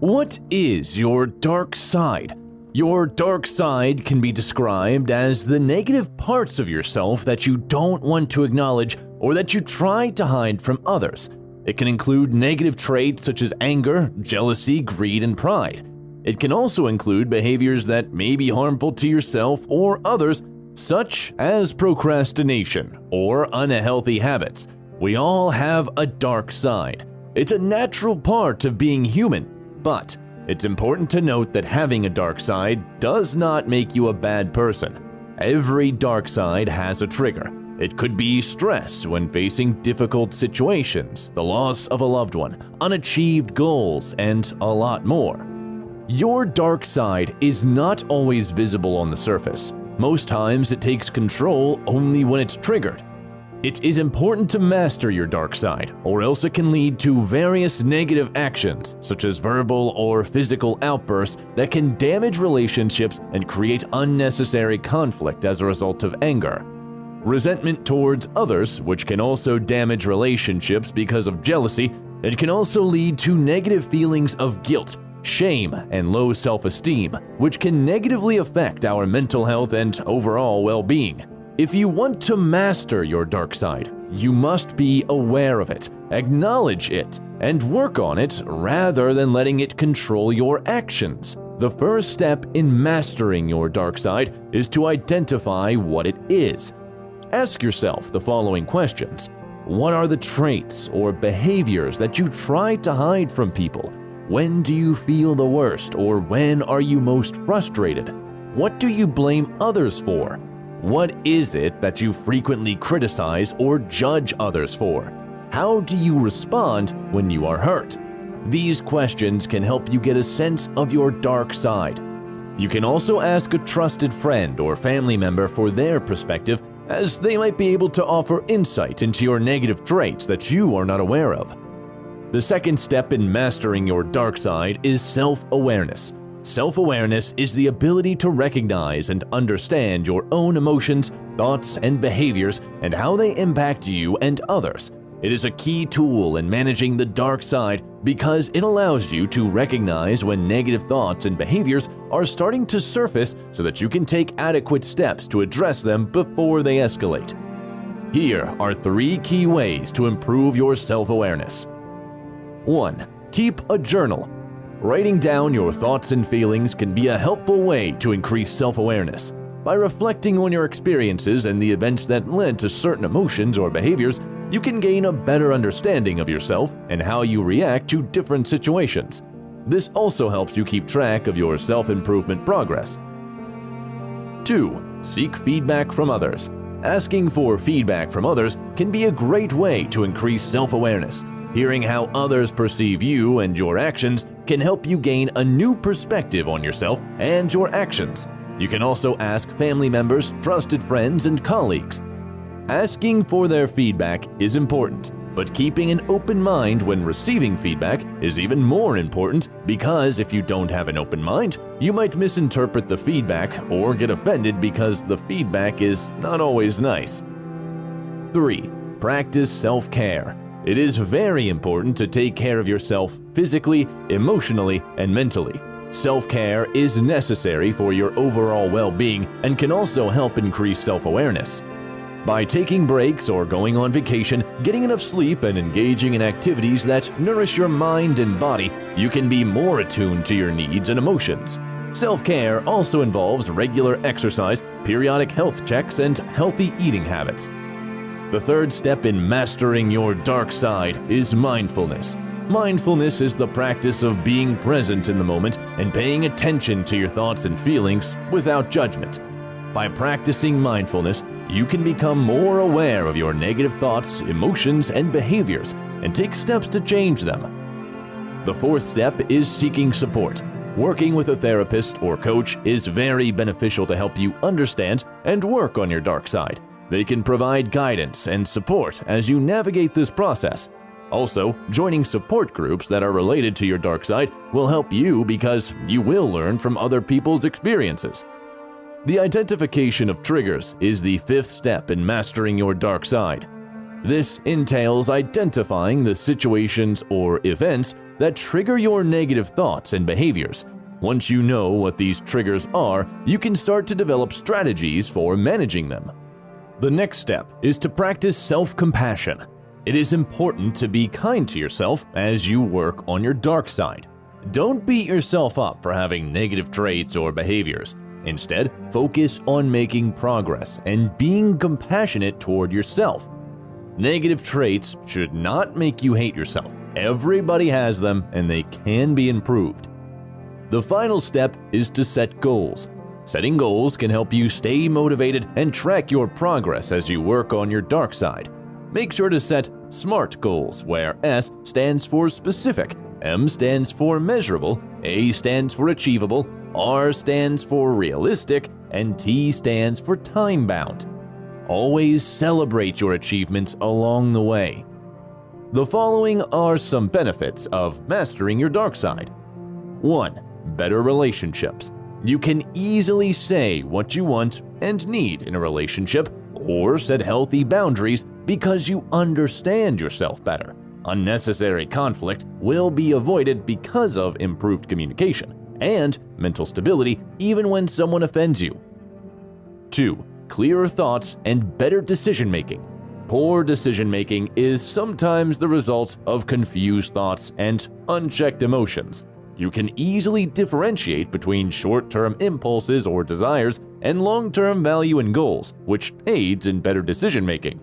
What is your dark side? Your dark side can be described as the negative parts of yourself that you don't want to acknowledge or that you try to hide from others. It can include negative traits such as anger, jealousy, greed, and pride. It can also include behaviors that may be harmful to yourself or others, such as procrastination or unhealthy habits. We all have a dark side. It's a natural part of being human, but it's important to note that having a dark side does not make you a bad person. Every dark side has a trigger. It could be stress when facing difficult situations, the loss of a loved one, unachieved goals, and a lot more. Your dark side is not always visible on the surface. Most times it takes control only when it's triggered. It is important to master your dark side, or else it can lead to various negative actions, such as verbal or physical outbursts that can damage relationships and create unnecessary conflict as a result of anger. Resentment towards others, which can also damage relationships because of jealousy. It can also lead to negative feelings of guilt, shame, and low self-esteem, which can negatively affect our mental health and overall well-being. If you want to master your dark side, you must be aware of it, acknowledge it, and work on it rather than letting it control your actions. The first step in mastering your dark side is to identify what it is. Ask yourself the following questions. What are the traits or behaviors that you try to hide from people? When do you feel the worst, or when are you most frustrated? What do you blame others for? What is it that you frequently criticize or judge others for? How do you respond when you are hurt? These questions can help you get a sense of your dark side. You can also ask a trusted friend or family member for their perspective, as they might be able to offer insight into your negative traits that you are not aware of. The second step in mastering your dark side is self-awareness. Self-awareness is the ability to recognize and understand your own emotions, thoughts, and behaviors and how they impact you and others. It is a key tool in managing the dark side because it allows you to recognize when negative thoughts and behaviors are starting to surface so that you can take adequate steps to address them before they escalate. Here are 3 key ways to improve your self-awareness. 1. Keep a journal. Writing down your thoughts and feelings can be a helpful way to increase self-awareness. By reflecting on your experiences and the events that led to certain emotions or behaviors, you can gain a better understanding of yourself and how you react to different situations. This also helps you keep track of your self-improvement progress. 2. Seek feedback from others. Asking for feedback from others can be a great way to increase self-awareness. Hearing how others perceive you and your actions can help you gain a new perspective on yourself and your actions. You can also ask family members, trusted friends, and colleagues. Asking for their feedback is important, but keeping an open mind when receiving feedback is even more important because if you don't have an open mind, you might misinterpret the feedback or get offended because the feedback is not always nice. 3. Practice self-care. It is very important to take care of yourself physically, emotionally, and mentally. Self-care is necessary for your overall well-being and can also help increase self-awareness. By taking breaks or going on vacation, getting enough sleep, and engaging in activities that nourish your mind and body, you can be more attuned to your needs and emotions. Self-care also involves regular exercise, periodic health checks, and healthy eating habits. The third step in mastering your dark side is mindfulness. Mindfulness is the practice of being present in the moment and paying attention to your thoughts and feelings without judgment. By practicing mindfulness, you can become more aware of your negative thoughts, emotions, and behaviors and take steps to change them. The fourth step is seeking support. Working with a therapist or coach is very beneficial to help you understand and work on your dark side. They can provide guidance and support as you navigate this process. Also, joining support groups that are related to your dark side will help you because you will learn from other people's experiences. The identification of triggers is the fifth step in mastering your dark side. This entails identifying the situations or events that trigger your negative thoughts and behaviors. Once you know what these triggers are, you can start to develop strategies for managing them. The next step is to practice self-compassion. It is important to be kind to yourself as you work on your dark side. Don't beat yourself up for having negative traits or behaviors. Instead, focus on making progress and being compassionate toward yourself. Negative traits should not make you hate yourself. Everybody has them and they can be improved. The final step is to set goals. Setting goals can help you stay motivated and track your progress as you work on your dark side. Make sure to set SMART goals, where S stands for specific, M stands for measurable, A stands for achievable, R stands for realistic, and T stands for time-bound. Always celebrate your achievements along the way. The following are some benefits of mastering your dark side. 1. Better relationships. You can easily say what you want and need in a relationship or set healthy boundaries because you understand yourself better. Unnecessary conflict will be avoided because of improved communication and mental stability even when someone offends you. 2. Clearer thoughts and better decision-making. Poor decision-making is sometimes the result of confused thoughts and unchecked emotions. You can easily differentiate between short-term impulses or desires and long-term value and goals, which aids in better decision-making.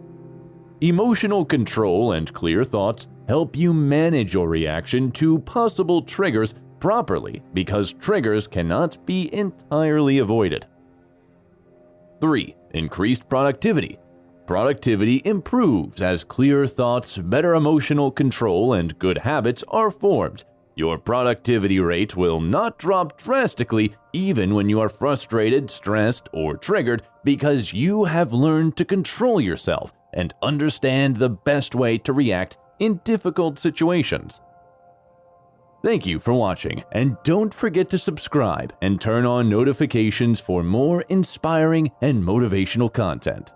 Emotional control and clear thoughts help you manage your reaction to possible triggers properly because triggers cannot be entirely avoided. 3. Increased productivity. Productivity improves as clear thoughts, better emotional control, and good habits are formed. Your productivity rate will not drop drastically even when you are frustrated, stressed, or triggered because you have learned to control yourself and understand the best way to react in difficult situations. Thank you for watching, and don't forget to subscribe and turn on notifications for more inspiring and motivational content.